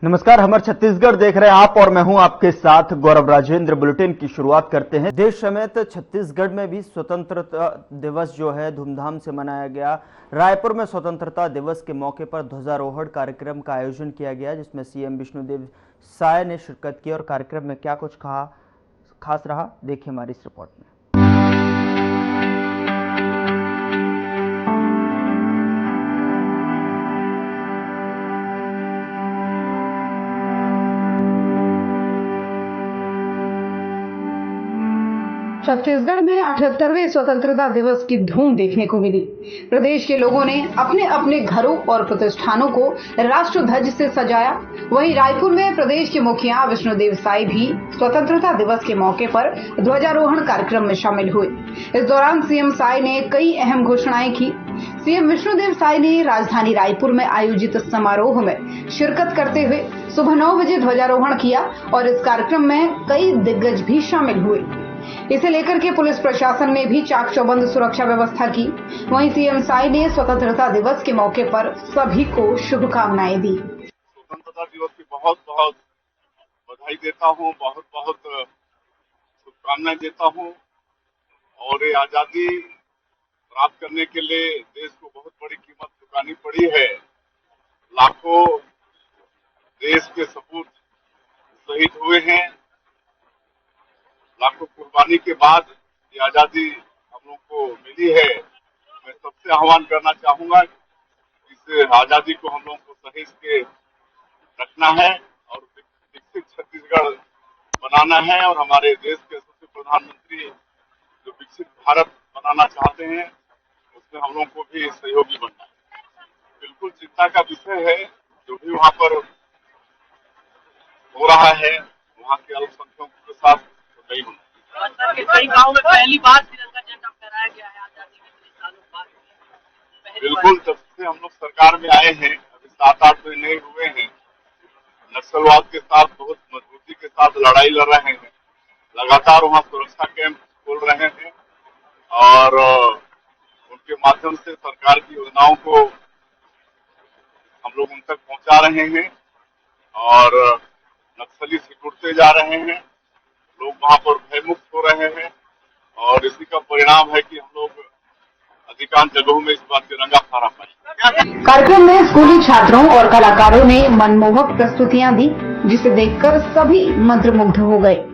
नमस्कार, हमर छत्तीसगढ़ देख रहे हैं आप और मैं हूं आपके साथ गौरव राजेंद्र। बुलेटिन की शुरुआत करते हैं। देश समेत छत्तीसगढ़ में भी स्वतंत्रता दिवस जो है धूमधाम से मनाया गया। रायपुर में स्वतंत्रता दिवस के मौके पर ध्वजारोहण कार्यक्रम का आयोजन किया गया, जिसमें सीएम विष्णुदेव साय ने शिरकत की और कार्यक्रम में क्या कुछ खास रहा, देखिए हमारी इस रिपोर्ट में। छत्तीसगढ़ में 78वें स्वतंत्रता दिवस की धूम देखने को मिली। प्रदेश के लोगों ने अपने अपने घरों और प्रतिष्ठानों को राष्ट्र ध्वज से सजाया। वहीं रायपुर में प्रदेश के मुखिया विष्णुदेव साय भी स्वतंत्रता दिवस के मौके पर ध्वजारोहण कार्यक्रम में शामिल हुए। इस दौरान सीएम साय ने कई अहम घोषणाएं की। सीएम विष्णुदेव साय ने राजधानी रायपुर में आयोजित समारोह में शिरकत करते हुए सुबह 9 बजे ध्वजारोहण किया और इस कार्यक्रम में कई दिग्गज भी शामिल हुए। इसे लेकर के पुलिस प्रशासन ने भी चाक चौबंद सुरक्षा व्यवस्था की। वहीं सीएम साय ने स्वतंत्रता दिवस के मौके पर सभी को शुभकामनाएं दी। स्वतंत्रता दिवस की बहुत बहुत बधाई देता हूँ, बहुत बहुत शुभकामनाएं देता हूँ। और ये आजादी प्राप्त करने के लिए देश को बहुत बड़ी कीमत चुकानी पड़ी है। लाखों देश के सपूत शहीद हुए हैं। लाखों कुर्बानी के बाद ये आजादी हम लोग को मिली है। मैं सबसे आह्वान करना चाहूंगा कि इस आजादी को हम लोग को सहेज के रखना है और विकसित छत्तीसगढ़ बनाना है। और हमारे देश के यशस्वी प्रधानमंत्री जो विकसित भारत बनाना चाहते हैं, उसमें हम लोग को भी सहयोगी बनना है। बिल्कुल चिंता का विषय है जो भी वहाँ पर हो रहा है, वहाँ के अल्पसंख्यकों के साथ नहीं होना। कई गाँव में पहली बार तिरंगा झंडा फहराया गया है आजादी के सालों बाद। बिल्कुल, जब से हम लोग सरकार में आए हैं, अभी 7-8 महीने हुए हैं, नक्सलवाद के साथ बहुत मजबूती के साथ लड़ाई लड़ रहे हैं। लगातार वहाँ सुरक्षा कैंप खोल रहे हैं और उनके माध्यम से सरकार की योजनाओं को हम लोग उन तक पहुँचा रहे हैं और नक्सली सिकुड़ते जा रहे हैं। लोग वहाँ पर भयमुक्त हो रहे हैं और इसी का परिणाम है कि हम लोग अधिकांश जगहों में इस बार तिरंगा फहरा पाए। कार्यक्रम में स्कूली छात्रों और कलाकारों ने मनमोहक प्रस्तुतियां दी, जिसे देखकर सभी मंत्रमुग्ध हो गए।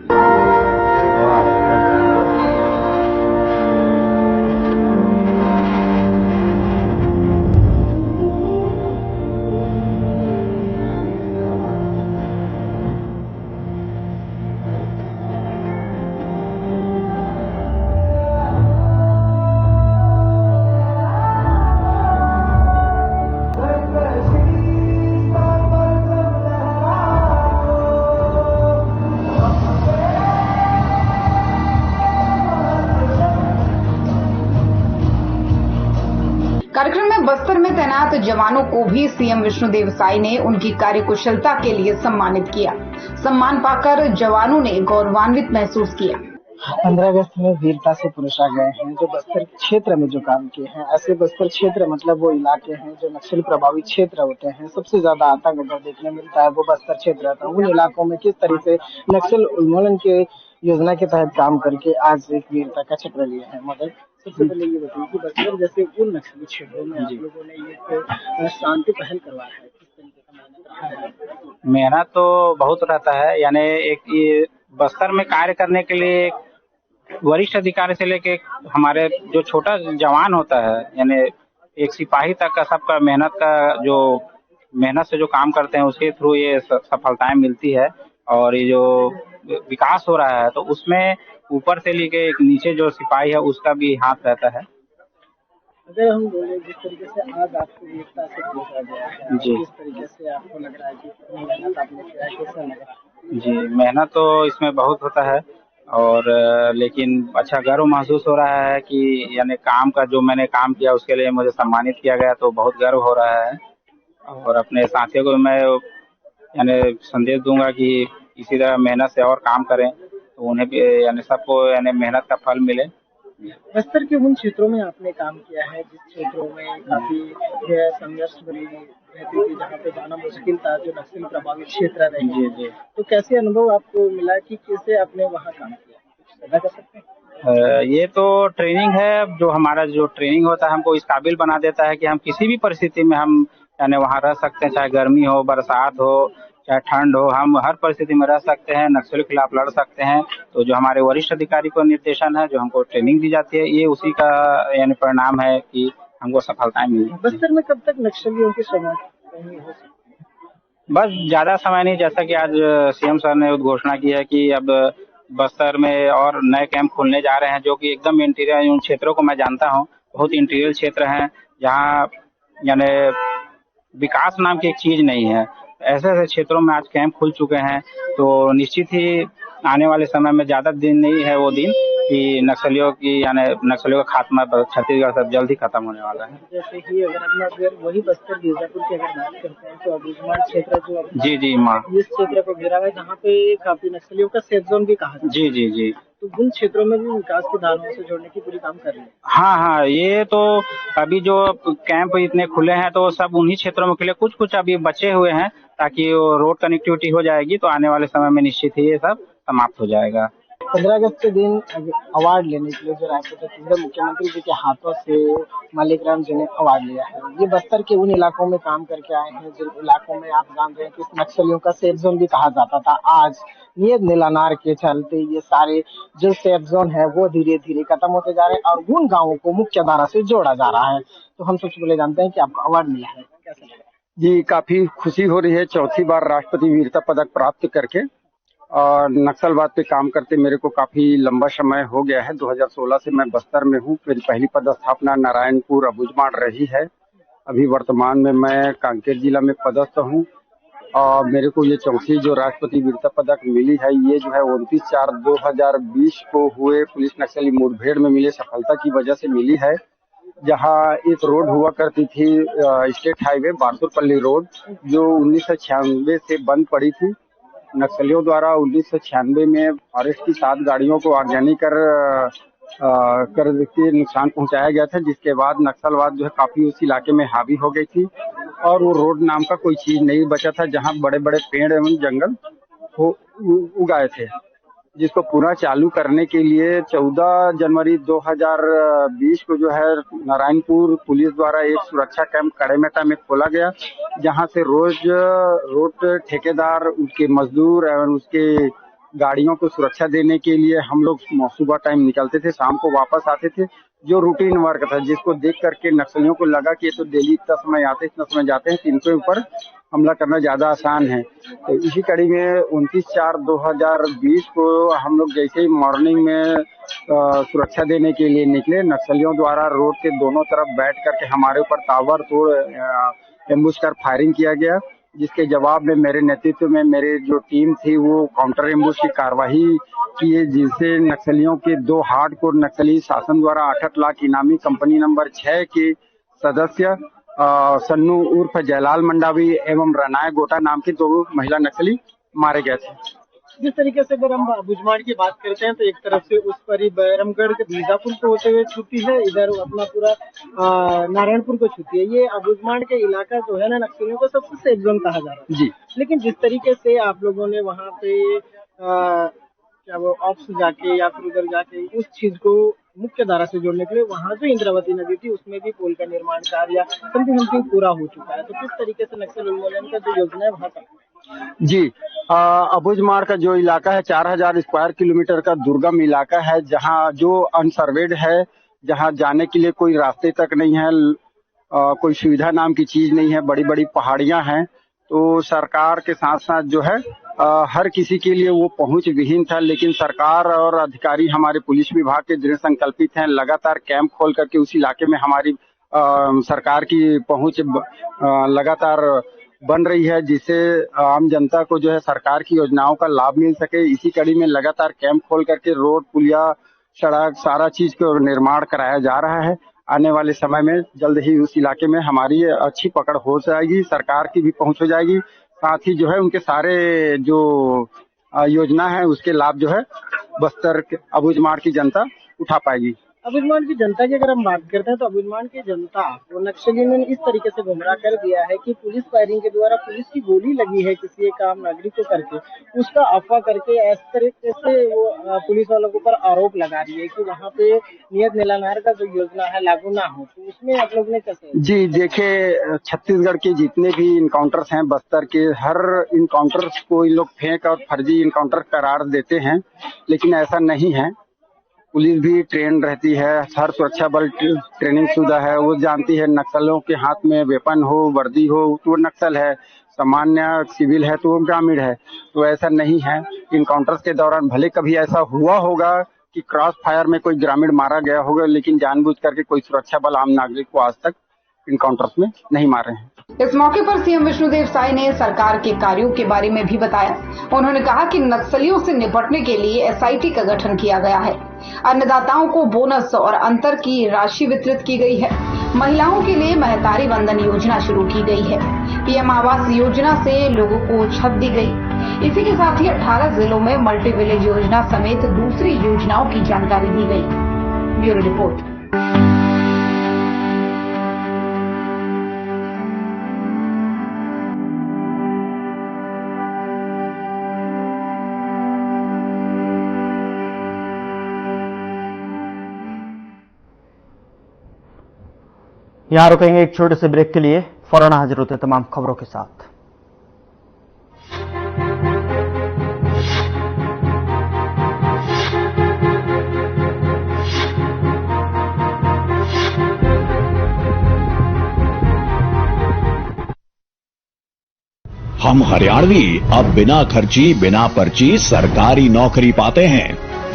कार्यक्रम में बस्तर में तैनात जवानों को भी सीएम विष्णुदेव साय ने उनकी कार्यकुशलता के लिए सम्मानित किया। सम्मान पाकर जवानों ने गौरवान्वित महसूस किया। 15 अगस्त में वीरता से पुरस्कार गए हैं जो बस्तर क्षेत्र में जो काम किए हैं। ऐसे बस्तर क्षेत्र मतलब वो इलाके हैं जो नक्सल प्रभावित क्षेत्र होते हैं। सबसे ज्यादा आतंक अगर देखने मिलता है वो बस्तर क्षेत्र रहता है। उन इलाकों में किस तरह से नक्सल उन्मूलन के योजना के तहत काम करके आज एक वीरता का चक्र लिए हैं। मगर सबसे पहले ये बताइए कि बस्तर जैसे उन नक्सली क्षेत्रों में आप लोगों ने एक शांति पहल करवाया है, किस तरीके का मेहनत रहा है? मेहनत तो बहुत रहता है, यानी एक ये बस्तर में कार्य करने के लिए वरिष्ठ अधिकारी से लेके हमारे जो छोटा जवान होता है, यानी एक सिपाही तक का सबका मेहनत से जो काम करते हैं उसके थ्रू ये सफलताएं मिलती है। और ये जो विकास हो रहा है तो उसमें ऊपर से लेके एक नीचे जो सिपाही है उसका भी हाथ रहता है। अगर हम बोले जिस तरीके से आज आपको वीरता से पूछा गया है, जी, किस तरीके से आपको लग रहा है कि मेहनत आपने किया है, कैसा लग रहा है? जी, मेहनत तो इसमें बहुत होता है और लेकिन अच्छा गर्व महसूस हो रहा है कि यानी काम का जो मैंने काम किया उसके लिए मुझे सम्मानित किया गया, तो बहुत गर्व हो रहा है। और अपने साथियों को मैं यानी संदेश दूंगा कि इसी तरह मेहनत से और काम करें तो उन्हें भी यानी सबको यानी मेहनत का फल मिले। बस्तर के उन क्षेत्रों में आपने काम किया है जिस क्षेत्रों में काफी संघर्ष भरी रहती थी, जहाँ पे जाना मुश्किल था, जो नक्सल प्रभावित क्षेत्र रहे। जी जी। तो कैसे अनुभव आपको मिला कि कैसे आपने वहाँ काम किया, कुछ साझा कर सकते हैं? ये तो ट्रेनिंग है, जो हमारा जो ट्रेनिंग होता है हमको इस काबिल बना देता है कि हम किसी भी परिस्थिति में हम यानी वहाँ रह सकते हैं, चाहे गर्मी हो, बरसात हो, चाहे ठंड हो, हम हर परिस्थिति में रह सकते हैं, नक्सल के खिलाफ लड़ सकते हैं। तो जो हमारे वरिष्ठ अधिकारी को निर्देशन है, जो हमको ट्रेनिंग दी जाती है, ये उसी का यानी परिणाम है कि हमको सफलताएं मिली। बस्तर में कब तक नक्सलियों की समाप्ति हो सकती है? बस ज्यादा समय नहीं, जैसा कि आज सीएम सर ने घोषणा की है कि अब बस्तर में और नए कैंप खुलने जा रहे हैं, जो कि एकदम इंटीरियर, उन क्षेत्रों को मैं जानता हूँ, बहुत इंटीरियर क्षेत्र हैं जहाँ यानी विकास नाम की एक चीज नहीं है। ऐसे ऐसे क्षेत्रों में आज कैंप खुल चुके हैं, तो निश्चित ही आने वाले समय में ज्यादा दिन नहीं है वो दिन कि नक्सलियों का खात्मा छत्तीसगढ़ से जल्द ही खत्म होने वाला है। जैसे कि अगर वही बस्तर बीजापुर की अगर बात करते हैं तो अबुझमाड़ क्षेत्र जो जी जी माँ, इस क्षेत्र को घेरा है, जहाँ पे काफी नक्सलियों का सेफ जोन भी कहा जाता है। जी जी जी। तो उन क्षेत्रों में भी विकास की धाराओं से जोड़ने की पूरी काम कर रहे हैं। हाँ हाँ, ये तो अभी जो कैंप इतने खुले हैं तो सब उन्हीं क्षेत्रों में खुले, कुछ कुछ अभी बचे हुए हैं, ताकि वो रोड कनेक्टिविटी हो जाएगी तो आने वाले समय में निश्चित ही ये सब समाप्त हो जाएगा। 15 अगस्त के दिन अवार्ड लेने के लिए जो रायपुर छत्तीसगढ़ मुख्यमंत्री जी के हाथों से मालिकराम जी ने अवार्ड लिया है, ये बस्तर के उन इलाकों में काम करके आए हैं जिन इलाकों में आप जान रहे हैं कि नक्सलियों का सेफ जोन भी कहा जाता था। आज नियत नीलानार के चलते ये सारे जो सेफ जोन है वो धीरे धीरे खत्म होते जा रहे हैं और उन गाँवों को मुख्य धारा से जोड़ा जा रहा है। तो हम सबसे पहले जानते हैं कि आपको अवार्ड मिला है, कैसा लगा? जी, काफी खुशी हो रही है, चौथी बार राष्ट्रपति वीरता पदक प्राप्त करके। और नक्सलवाद पे काम करते मेरे को काफी लंबा समय हो गया है। 2016 से मैं बस्तर में हूँ। मेरी पहली पदस्थापना नारायणपुर अबुझमाड़ रही है। अभी वर्तमान में मैं कांकेर जिला में पदस्थ हूँ और मेरे को ये चौथी जो राष्ट्रपति वीरता पदक मिली है, ये जो है 29/4/2020 को हुए पुलिस नक्सली मुठभेड़ में मिले सफलता की वजह से मिली है। जहाँ एक रोड हुआ करती थी स्टेट हाईवे बारसूरपल्ली रोड, जो 1996 से बंद पड़ी थी। नक्सलियों द्वारा 1996 में फॉरेस्ट की 7 गाड़ियों को आगजनी कर के नुकसान पहुंचाया गया था, जिसके बाद नक्सलवाद जो है काफी उस इलाके में हावी हो गई थी और वो रोड नाम का कोई चीज नहीं बचा था, जहां बड़े बड़े पेड़ एवं जंगल उगाए थे, जिसको पूरा चालू करने के लिए 14 जनवरी 2020 को जो है नारायणपुर पुलिस द्वारा एक सुरक्षा कैंप कड़ेमेटा में खोला गया, जहां से रोज रोड ठेकेदार, उसके मजदूर एवं उसके गाड़ियों को सुरक्षा देने के लिए हम लोग सुबह टाइम निकलते थे, शाम को वापस आते थे। जो रूटीन वर्क था, जिसको देख करके नक्सलियों को लगा कि ये तो डेली इतना समय आते इतना समय जाते हैं, तो इनके ऊपर हमला करना ज्यादा आसान है। तो इसी कड़ी में 29/4/2020 को हम लोग जैसे ही मॉर्निंग में सुरक्षा देने के लिए निकले, नक्सलियों द्वारा रोड के दोनों तरफ बैठ करके हमारे ऊपर ताबड़तोड़ एम्बुश कर फायरिंग किया गया, जिसके जवाब में मेरे नेतृत्व में मेरी जो टीम थी वो काउंटर एम्बुश की कार्रवाई किए, जिससे नक्सलियों के 2 हार्डकोर नक्सली शासन द्वारा 8 लाख इनामी कंपनी नंबर 6 के सदस्य सन्नू उर्फ जयलाल मंडावी एवं रनाय गोटा नाम के 2 महिला नक्सली मारे गए थे। जिस तरीके से अगर हम अबुझमाड़ की बात करते हैं तो एक तरफ से उस पर ही बैरमगढ़ के बीजापुर को होते हुए छूती है, इधर अपना पूरा नारायणपुर को छूती है। ये अबुझमाड़ के इलाका जो है ना, नक्सलियों को सबसे सेफ जोन कहा जा रहा है जी। लेकिन जिस तरीके से आप लोगों ने वहाँ पे क्या वो ऑप्स जाके या फिर उधर जाके उस चीज को मुख्य धारा से जोड़ने के लिए वहाँ जो इंद्रावती नदी थी उसमें भी पुल का निर्माण कार्य समथिंग पूरा हो चुका है, तो किस तरीके से नक्सल उन्मूलन का जो योजना है वहाँ तक? जी, अबुझमाड़ का जो इलाका है 4000 स्क्वायर किलोमीटर का दुर्गम इलाका है, जहाँ जो अनसर्वेड है, जहाँ जाने के लिए कोई रास्ते तक नहीं है, कोई सुविधा नाम की चीज नहीं है, बड़ी बड़ी पहाड़ियां हैं। तो सरकार के साथ साथ जो है हर किसी के लिए वो पहुंच विहीन था, लेकिन सरकार और अधिकारी हमारे पुलिस विभाग के दृढ़ संकल्पित हैं। लगातार कैंप खोल करके उस इलाके में हमारी सरकार की पहुंच लगातार बन रही है, जिससे आम जनता को जो है सरकार की योजनाओं का लाभ मिल सके। इसी कड़ी में लगातार कैंप खोल करके रोड, पुलिया, सड़क, सारा चीज का निर्माण कराया जा रहा है। आने वाले समय में जल्द ही उस इलाके में हमारी अच्छी पकड़ हो जाएगी, सरकार की भी पहुंच हो जाएगी, साथ ही जो है उनके सारे जो योजना है उसके लाभ जो है बस्तर अबुझमाड़ की जनता उठा पाएगी। अबुझमाड़ की जनता की अगर हम बात करते हैं तो अबुझमाड़ की जनता को नक्सलियों ने इस तरीके से गुमराह कर दिया है कि पुलिस फायरिंग के द्वारा पुलिस की गोली लगी है किसी एक आम नागरिक को करके, उसका अफवाह करके इस तरीके से वो पुलिस वालों के ऊपर आरोप लगा रही है कि वहाँ पे नियत निलानार का जो योजना है लागू ना हो। तो उसमें आप लोग ने कैसे? जी देखिए, छत्तीसगढ़ के जितने भी इनकाउंटर्स हैं, बस्तर के हर इनकाउंटर्स को इन लोग फेंक और फर्जी इनकाउंटर करार देते हैं, लेकिन ऐसा नहीं है। पुलिस भी ट्रेन रहती है, हर सुरक्षा बल ट्रेनिंग शुदा है, वो जानती है नक्सलों के हाथ में वेपन हो, वर्दी हो तो वो नक्सल है, सामान्य सिविल है तो वो ग्रामीण है। तो ऐसा नहीं है। इनकाउंटर्स के दौरान भले कभी ऐसा हुआ होगा कि क्रॉस फायर में कोई ग्रामीण मारा गया होगा, लेकिन जानबूझ करके कोई सुरक्षा बल आम नागरिक को आज तक इनकाउंटर्स में नहीं मारे हैं। इस मौके पर सीएम विष्णुदेव साय ने सरकार के कार्यों के बारे में भी बताया। उन्होंने कहा कि नक्सलियों से निपटने के लिए एसआईटी का गठन किया गया है। अन्नदाताओं को बोनस और अंतर की राशि वितरित की गई है। महिलाओं के लिए महतारी वंदन योजना शुरू की गई है। पीएम आवास योजना से लोगों को छत दी गई। इसी के साथ ही 18 जिलों में मल्टी विलेज योजना समेत दूसरी योजनाओं की जानकारी दी गई। Bureau report. यहां रुकेंगे एक छोटे से ब्रेक के लिए, फौरन हाजिर होते तमाम खबरों के साथ। हम हरियाणवी अब बिना खर्ची बिना पर्ची सरकारी नौकरी पाते हैं।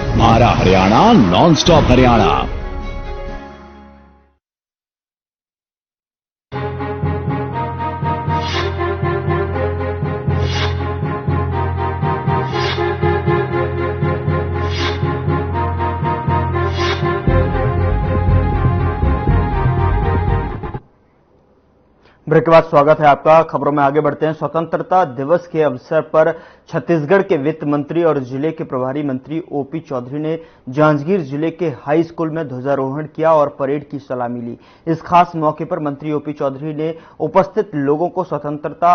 हमारा Haryana non stop Haryana. Break के बाद स्वागत है आपका। खबरों में आगे बढ़ते हैं। स्वतंत्रता दिवस के अवसर पर छत्तीसगढ़ के वित्त मंत्री और जिले के प्रभारी मंत्री ओपी चौधरी ने जांजगीर जिले के हाई स्कूल में ध्वजारोहण किया और परेड की सलामी ली। इस खास मौके पर मंत्री ओपी चौधरी ने उपस्थित लोगों को स्वतंत्रता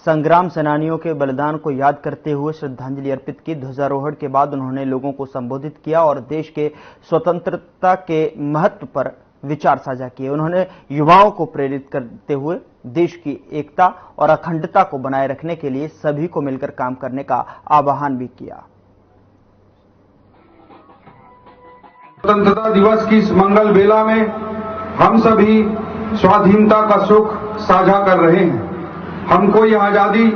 संग्राम सेनानियों के बलिदान को याद करते हुए श्रद्धांजलि अर्पित की। ध्वजारोहण के बाद उन्होंने लोगों को संबोधित किया और देश के स्वतंत्रता के महत्व पर विचार साझा किए। उन्होंने युवाओं को प्रेरित करते हुए देश की एकता और अखंडता को बनाए रखने के लिए सभी को मिलकर काम करने का आह्वान भी किया। स्वतंत्रता दिवस की इस मंगल बेला में हम सभी स्वाधीनता का सुख साझा कर रहे हैं। हमको यह आजादी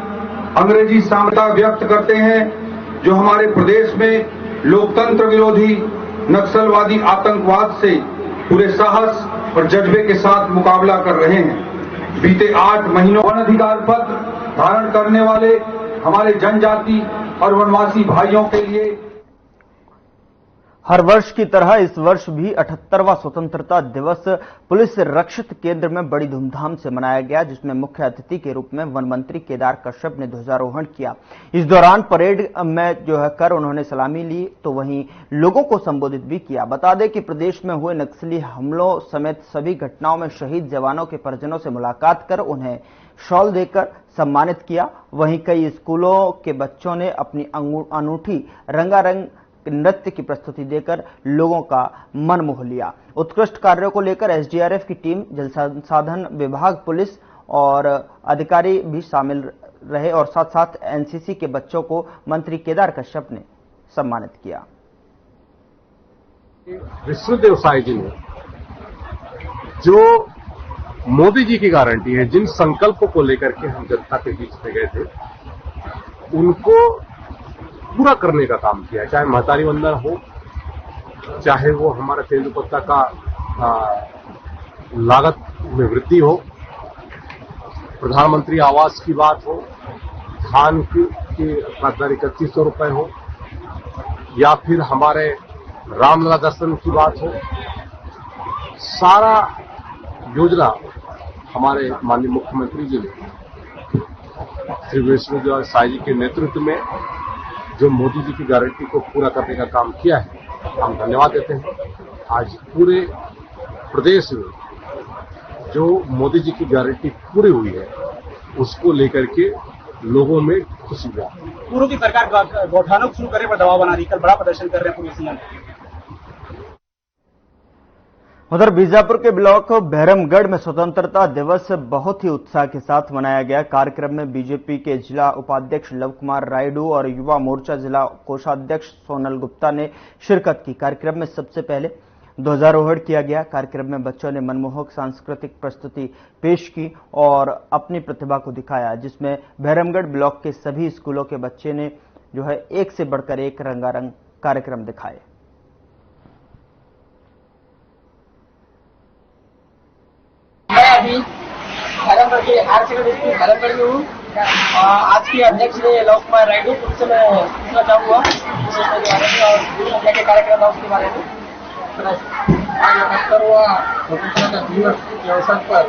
अंग्रेजी साम्राज्य व्यक्त करते हैं जो हमारे प्रदेश में लोकतंत्र विरोधी नक्सलवादी आतंकवाद से पूरे साहस और जज्बे के साथ मुकाबला कर रहे हैं। बीते 8 महीनों वन अधिकार पत्र धारण करने वाले हमारे जनजाति और वनवासी भाइयों के लिए हर वर्ष की तरह इस वर्ष भी 78वां स्वतंत्रता दिवस पुलिस रक्षित केंद्र में बड़ी धूमधाम से मनाया गया, जिसमें मुख्य अतिथि के रूप में वन मंत्री केदार कश्यप ने ध्वजारोहण किया। इस दौरान परेड में कर उन्होंने सलामी ली तो वहीं लोगों को संबोधित भी किया। बता दें कि प्रदेश में हुए नक्सली हमलों समेत सभी घटनाओं में शहीद जवानों के परिजनों से मुलाकात कर उन्हें शॉल देकर सम्मानित किया। वहीं कई स्कूलों के बच्चों ने अपनी अनूठी रंगारंग नृत्य की प्रस्तुति देकर लोगों का मन मोह लिया। उत्कृष्ट कार्यों को लेकर एसडीआरएफ की टीम, जल संसाधन विभाग, पुलिस और अधिकारी भी शामिल रहे और साथ साथ एनसीसी के बच्चों को मंत्री केदार कश्यप ने सम्मानित किया। विष्णुदेव साय जी ने जो मोदी जी की गारंटी है, जिन संकल्पों को लेकर के हम जनता के बीच में गए थे, उनको पूरा करने का काम किया। चाहे महतारी वंदन हो, चाहे वो हमारा तेंदुपत्ता का लागत में वृद्धि हो, प्रधानमंत्री आवास की बात हो, धान की दर 3100 रुपए हो, या फिर हमारे रामलला दर्शन की बात हो, सारा योजना हमारे माननीय मुख्यमंत्री जी ने श्री विष्णुदेव साय जी के नेतृत्व में जो मोदी जी की गारंटी को पूरा करने का काम किया है, हम धन्यवाद देते हैं। आज पूरे प्रदेश में जो मोदी जी की गारंटी पूरी हुई है उसको लेकर के लोगों में खुशी है। पूर्व की सरकार गौठानों को शुरू करने पर दबाव बना रही, कल बड़ा प्रदर्शन कर रहे हैं पुलिस सीएम। उधर बीजापुर के ब्लॉक बहरमगढ़ में स्वतंत्रता दिवस बहुत ही उत्साह के साथ मनाया गया। कार्यक्रम में बीजेपी के जिला उपाध्यक्ष लव कुमार रायडू और युवा मोर्चा जिला कोषाध्यक्ष सोनल गुप्ता ने शिरकत की। कार्यक्रम में सबसे पहले ध्वजारोहण किया गया। कार्यक्रम में बच्चों ने मनमोहक सांस्कृतिक प्रस्तुति पेश की और अपनी प्रतिभा को दिखाया, जिसमें बहरमगढ़ ब्लॉक के सभी स्कूलों के बच्चे ने जो है एक से बढ़कर एक रंगारंग कार्यक्रम दिखाए। मैं अभी धर्मगढ़ के हायर सेकेंडरी स्कूल धर्मगढ़ में हूँ। आज के अध्यक्ष ने लव कुमार रायडू, उनसे मैं पूछना चाहूँगा और क्या कार्यक्रम था उसके बारे में। आज 71वां स्वतंत्रता दिवस के अवसर पर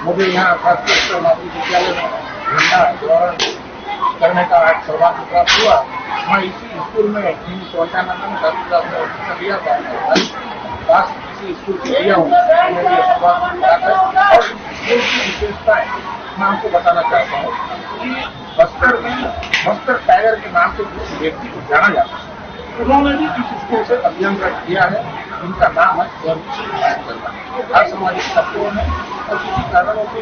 मुझे यहाँ खासकर माध्यमिक विद्यालय में झंडा तोरण करने का आज सौभाग्य प्राप्त हुआ। मैं इसी स्कूल में 1991 में 10वीं क्लास में एडमिशन लिया था। इसी स्कूल से लिया हूँ। मुझे सौभाग्य मिला है और स्कूल की विशेषताएं मैं आपको बताना चाहता हूँ कि बस्तर में बस्तर टाइगर के नाम से जिस व्यक्ति को जाना जाता है, उन्होंने भी इस स्कूल से अध्ययन किया है, जिनका नाम है हर सामाजिक तत्वों में और किसी कारणों से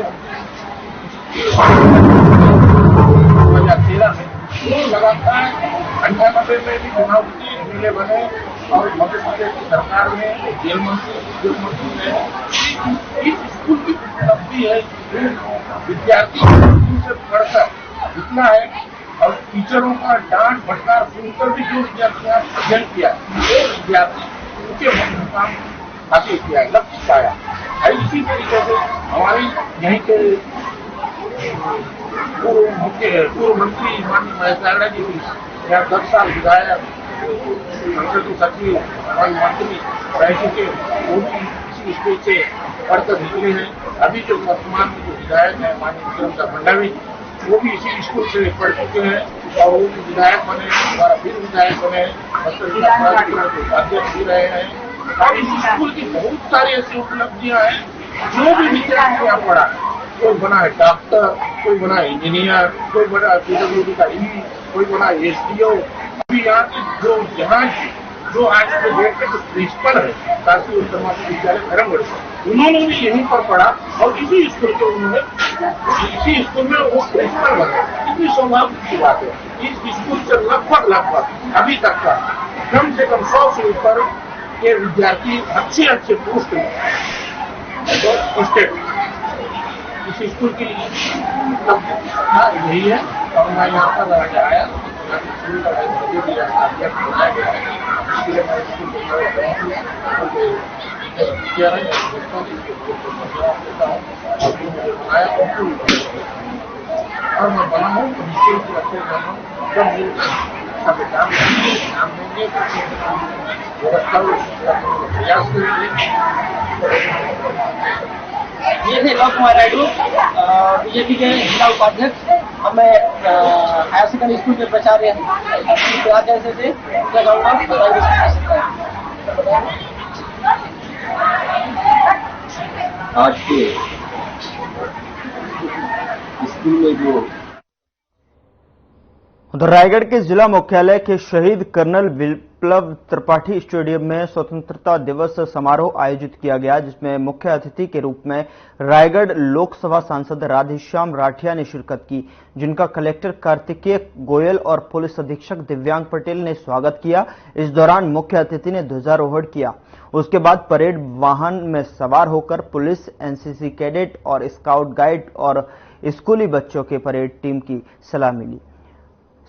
2013 में लगातार 98 में भी चुनाव जिले बने और मध्य प्रदेश की सरकार में जेल मंत्री ने इस स्कूल की उपलब्धि है। विद्यार्थी स्कूल से पढ़कर इतना है और टीचरों का डांट फटकार सुनकर भी जो विद्यार्थियों अध्ययन किया विद्यार्थी ऊंचे मुकाम हासिल किया, लक्ष्य पाया। इसी तरीके से हमारे यहीं के पूर्व मंत्री माननीय महेश नागड़ा जी भी यहाँ 10 साल विधायक संसदीय सचिव और मंत्री रह चुके, वो भी इसी स्कूल से पढ़कर निकले हैं। अभी जो वर्तमान में जो विधायक है माननीय विक्रम भंडारी, वो भी इसी स्कूल से पढ़ चुके हैं और वो भी विधायक बने, हमारा फिर विधायक बने, अध्यक्ष भी रहे हैं। इस स्कूल की बहुत सारी ऐसी उपलब्धियां हैं। जो भी विद्यार्थी यहाँ पढ़ा, कोई बना है डॉक्टर, कोई बना है इंजीनियर, कोई बना पीडब्ल्यूडी का ई, कोई बना एसडीओ। अभी यहाँ के जो आज के डेट के प्रिंसिपल है काशी उत्तर माध्यमिक विद्यालय धर्मगढ़, उन्होंने भी यहीं पर पढ़ा और इसी स्कूल के इसी स्कूल में वो प्रिंसिपल बने। इतनी सौभाग्य की बात है। इस स्कूल से लगभग अभी तक का कम से कम 100 से ऊपर के विद्यार्थी अच्छे पोस्ट में स्टेट इस स्कूल की यही है। और मैं यहाँ पर आया स्कूल का बनाया गया है, इसके लिए मैं स्कूल और मैं बना हूँ स्कूल की अच्छे जाना हूँ। जब नाम देंगे व्यवस्था प्रयास करेंगे। ये थे लव कुमार रायडू, बीजेपी के जिला उपाध्यक्ष। अब मैं हायर सेकेंडरी स्कूल के प्राचार्य से आज के स्कूल में जो उधर रायगढ़ के जिला मुख्यालय के शहीद कर्नल विप्लव त्रिपाठी स्टेडियम में स्वतंत्रता दिवस समारोह आयोजित किया गया, जिसमें मुख्य अतिथि के रूप में रायगढ़ लोकसभा सांसद राधेश्याम राठिया ने शिरकत की, जिनका कलेक्टर कार्तिकेय गोयल और पुलिस अधीक्षक दिव्यांग पटेल ने स्वागत किया। इस दौरान मुख्य अतिथि ने ध्वजारोहण किया। उसके बाद परेड वाहन में सवार होकर पुलिस, एनसीसी कैडेट और स्काउट गाइड और स्कूली बच्चों के परेड टीम की सलामी ली।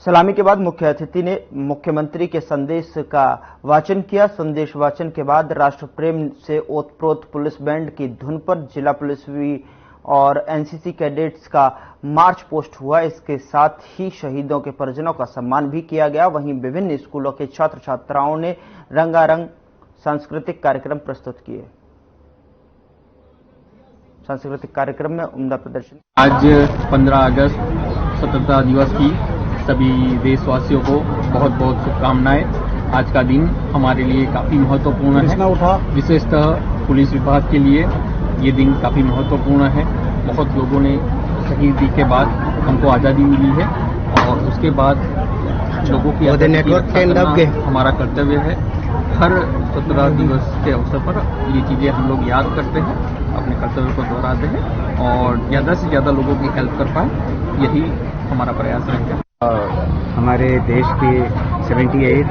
सलामी के बाद मुख्य अतिथि ने मुख्यमंत्री के संदेश का वाचन किया। संदेश वाचन के बाद राष्ट्र प्रेम से ओतप्रोत पुलिस बैंड की धुन पर जिला पुलिस और एनसीसी कैडेट्स का मार्च पोस्ट हुआ। इसके साथ ही शहीदों के परिजनों का सम्मान भी किया गया। वहीं विभिन्न स्कूलों के छात्र छात्राओं ने रंगारंग सांस्कृतिक कार्यक्रम प्रस्तुत किए। सांस्कृतिक कार्यक्रम में उम्दा प्रदर्शन। आज 15 अगस्त स्वतंत्रता दिवस की सभी देशवासियों को बहुत बहुत शुभकामनाएं। आज का दिन हमारे लिए काफी महत्वपूर्ण है। विशेषतः पुलिस विभाग के लिए ये दिन काफी महत्वपूर्ण है। बहुत लोगों ने शहीदी के बाद हमको आज़ादी मिली है और उसके बाद लोगों की आज़ादी की रक्षा करना हमारा कर्तव्य है। हर स्वतंत्रता दिवस के अवसर पर ये चीज़ें हम लोग याद करते हैं, अपने कर्तव्य को दोहराते हैं और ज़्यादा से ज़्यादा लोगों की हेल्प कर पाए, यही हमारा प्रयास रहेगा। हमारे देश के 78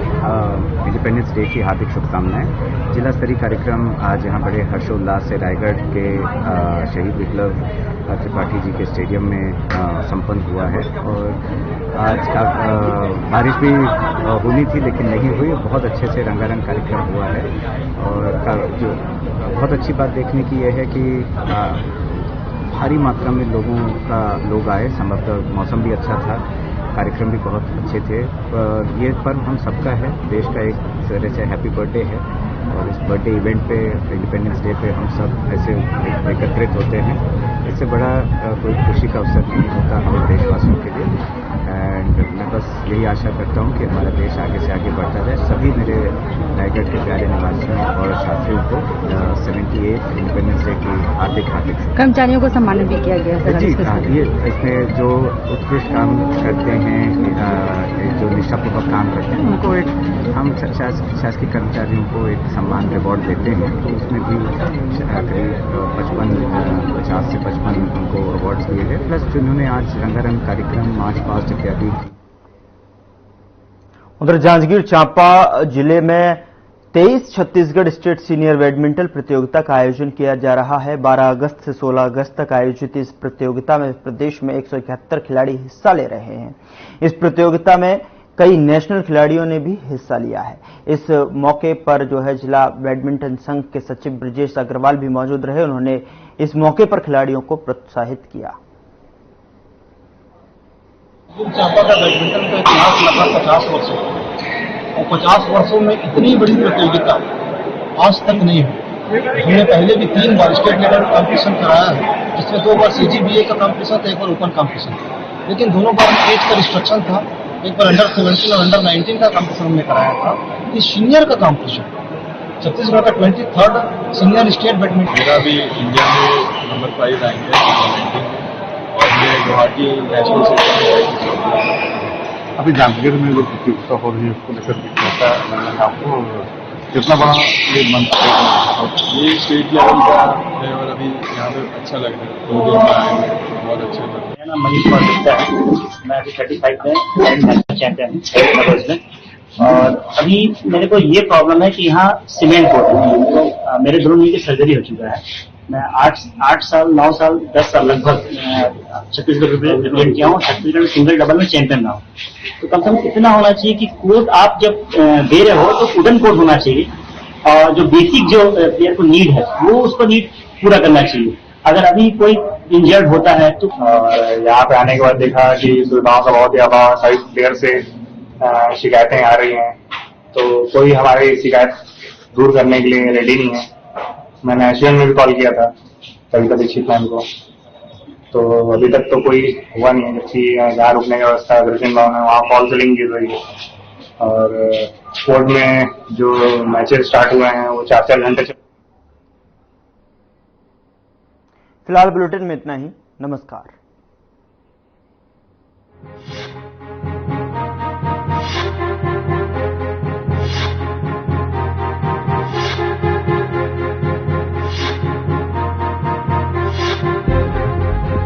इंडिपेंडेंस डे की हार्दिक शुभकामनाएं। जिला स्तरीय कार्यक्रम आज यहाँ बड़े हर्षोल्लास से रायगढ़ के शहीद विप्लव त्रिपाठी जी के स्टेडियम में संपन्न हुआ है और आज का बारिश भी होनी थी लेकिन नहीं हुई। बहुत अच्छे से रंगारंग कार्यक्रम हुआ है और जो बहुत अच्छी बात देखने की यह है कि भारी मात्रा में लोग आए। संभवतः मौसम भी अच्छा था, कार्यक्रम भी बहुत अच्छे थे। ये पर्व हम सबका है, देश का एक तरह से हैप्पी बर्थडे है और इस बर्थडे इवेंट पे इंडिपेंडेंस डे पे हम सब ऐसे एकत्रित होते हैं। इससे बड़ा कोई खुशी का अवसर नहीं होता हमारे देशवासियों के लिए। एंड मैं बस यही आशा करता हूँ कि हमारा देश आगे से आगे बढ़ता जाए। सभी मेरे रायगढ़ के प्यारे निवासियों और साथियों को 78 इंडिपेंडेंस डे की हार्दिक कर्मचारियों को सम्मानित भी किया गया है। जी हाँ, ये इसमें जो उत्कृष्ट काम करते हैं, जो निष्ठापूर्वक काम करते हैं, उनको एक हम शासकीय कर्मचारियों को एक सम्मान रिवॉर्ड देते हैं। तो उसमें भी करीब 50 से 55 उनको अवार्ड्स दिए गए, प्लस जिन्होंने आज रंगारंग कार्यक्रम मार्च पास्ट इत्यादि। उधर जांजगीर चांपा जिले में 23 छत्तीसगढ़ स्टेट सीनियर बैडमिंटन प्रतियोगिता का आयोजन किया जा रहा है। 12 अगस्त से 16 अगस्त तक आयोजित इस प्रतियोगिता में प्रदेश में 171 खिलाड़ी हिस्सा ले रहे हैं। इस प्रतियोगिता में कई नेशनल खिलाड़ियों ने भी हिस्सा लिया है। इस मौके पर जो है जिला बैडमिंटन संघ के सचिव ब्रजेश अग्रवाल भी मौजूद रहे। उन्होंने इस मौके पर खिलाड़ियों को प्रोत्साहित किया। चांपा का बैडमिंटन का इतिहास लगभग 50 वर्षों और 50 वर्षों में इतनी बड़ी प्रतियोगिता आज तक नहीं हुई। हमने पहले भी 3 बार स्टेट लेवल कॉम्पिटिशन कराया है, जिसमें 2 बार CGBA का कॉम्पिटिशन था, 1 बार ओपन कॉम्पिटिशन था। लेकिन दोनों बार एज का रिस्ट्रिक्शन था। एक बार अंडर 17 और अंडर 19 का कॉम्पिटिशन हमने कराया था। ये सीनियर का कॉम्पिटिशन छत्तीसगढ़ का 23rd सीनियर स्टेट बैडमिंटन। मेरा भी इंडिया में नंबर 5 रैंक है और मैं गुवाहाटी नेशनल से। अभी जांजगीर में जो प्रतियोगिता हो रही है उसको लेकर आपको कितना बड़ा ये ये स्टेट लेवल का है और अभी यहाँ पे अच्छा लग रहा है। 2 दिन में आए हैं, बहुत अच्छा लग रहा है। मेरा नाम मनीष गुप्ता है। मैं अभी 35 में नेशनल चैंपियन हूँ और अभी मेरे को ये प्रॉब्लम है कि यहाँ सीमेंट कोर्ट है। तो मेरे दोनों नी की सर्जरी हो चुका है। मैं 8 साल 9 साल 10 साल लगभग छत्तीसगढ़ रिप्रेजेंट किया हूँ। छत्तीसगढ़ में सिंगल डबल में चैंपियन रहा हूँ। तो कम से कम इतना होना चाहिए कि कोर्ट आप जब दे रहे हो तो वुडन कोर्ट होना चाहिए और जो बेसिक जो प्लेयर को नीड है वो उसको नीड पूरा करना चाहिए। अगर अभी कोई इंजर्ड होता है तो यहाँ पे आने के बाद देखा कि सुविधाओं का बहुत ज्यादा साइड प्लेयर से शिकायतें आ रही हैं, तो कोई हमारी शिकायत दूर करने के लिए रेडी नहीं है। मैंने एशियन में भी कॉल किया था कभी चीफ मैम को, तो अभी तक तो कोई हुआ नहीं है। जबकि जहाँ रुकने की व्यवस्था दर्शन गाँव में वहाँ फॉल सीलिंग की रही है और कोर्ट में जो मैचेस स्टार्ट हुए हैं वो 4-4 घंटे चल। फिलहाल बुलेटिन में इतना ही। नमस्कार।